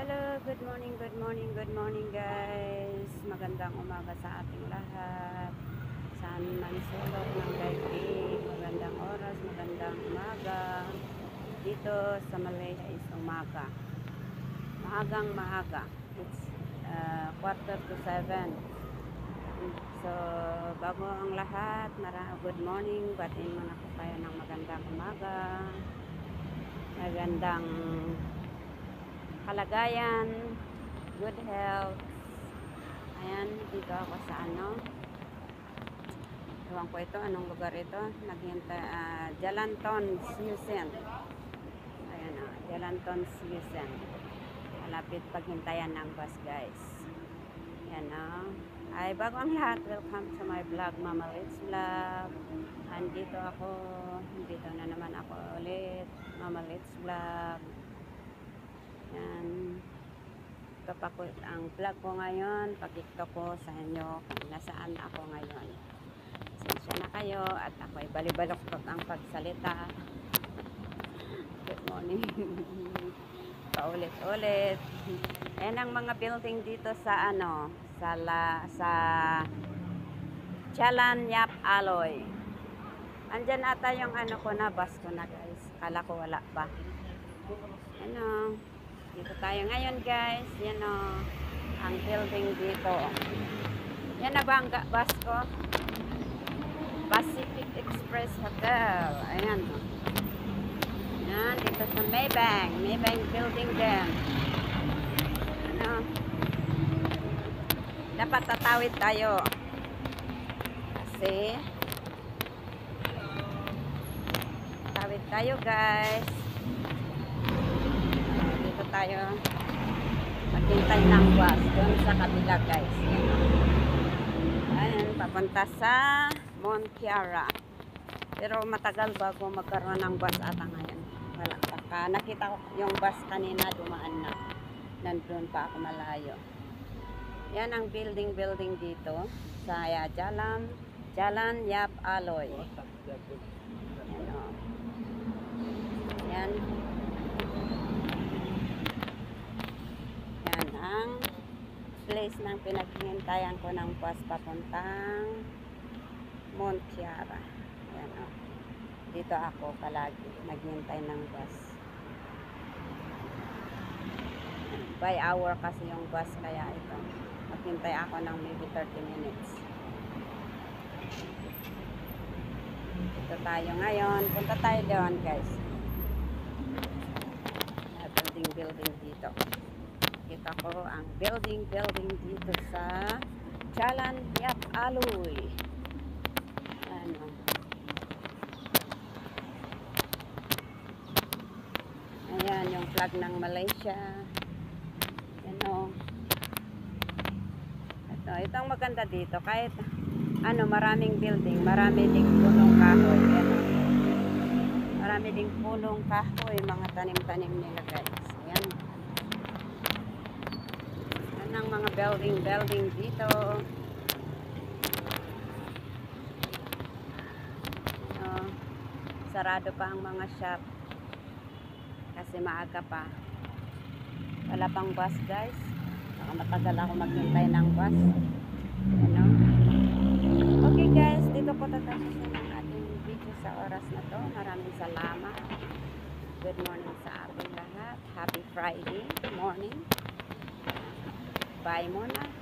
Hello, good morning, good morning, good morning guys. Magandang umaga sa ating lahat. Saan man sulok ng daigdig, magandang oras, magandang umaga. Dito sa Malaysia is umaga. Maagang maaga. It's 6:45. So, bago ang lahat, good morning. Batiin muna ko kayo ng magandang umaga. Magandang kalagayan, good health. Ayan, dito ako sa ewan ko ito, anong lugar ito. Jalanton, Siusen. Ayan o, Jalanton, Siusen. Malapit paghintayan ng bus guys. Ayan o. Ay, bago ang lahat, welcome to my vlog, Mama Litz Vlog. Andito ako, dito na naman ako ulit, Mama Litz Vlog. Yan. Ito pa ko ang vlog ko ngayon. Pag-tiktok ko sa inyo kung nasaan ako ngayon. Sensya na kayo at ako'y balibaloktot ang pagsalita. Good morning. Paulit-ulit. Ayan ang mga building dito sa sa Jalan Yap Aloy. Andyan ata yung ko na, bus ko na guys. Kala ko wala pa. Dito tayo ngayon guys. Yan o, ang building dito. Yan na ba ang bus ko? Pacific Express Hotel. Ayan o. Yan, dito sa Maybank. Maybank building din. Dapat tatawid tayo. Kasi tatawid tayo guys. Tayo maghintay ng bus doon sa kabila guys. Ayan, papunta sa Mont Kiara. Pero matagal bago magkaroon ng bus ata ngayon. Wala pa. Nakita ko yung bus kanina, dumaan na. Nandun pa ako malayo. Yan ang building dito sa Jalan Yap Aloy. Yan o. Yan. Ang place ng pinaghintayan ko ng bus papuntang Mont Kiara. Ayan o. Dito ako palagi naghintay ng bus. By hour kasi yung bus, kaya ito. Maghintay ako ng maybe 30 minutes. Dito tayo ngayon. Punta tayo doon guys. Building dito. Kita ko ang building dito sa Jalan Yap Aloy. Ano? Ayan yung flag ng Malaysia. Ano? Ito ang maganda dito. Kahit maraming building, marami ding punong kahoy. Ano? Marami ding punong kahoy, mga tanim-tanim nila guys. Ayan. Ng mga building dito. Sarado pa ang mga shop kasi maaga pa. Wala pang bus guys. Baka matagal ako maghintay ng bus. Okay guys, dito po tatapusin ang ating video sa oras na to. Maraming salamat. Good morning sa ating lahat. Happy Friday morning. Bye muna.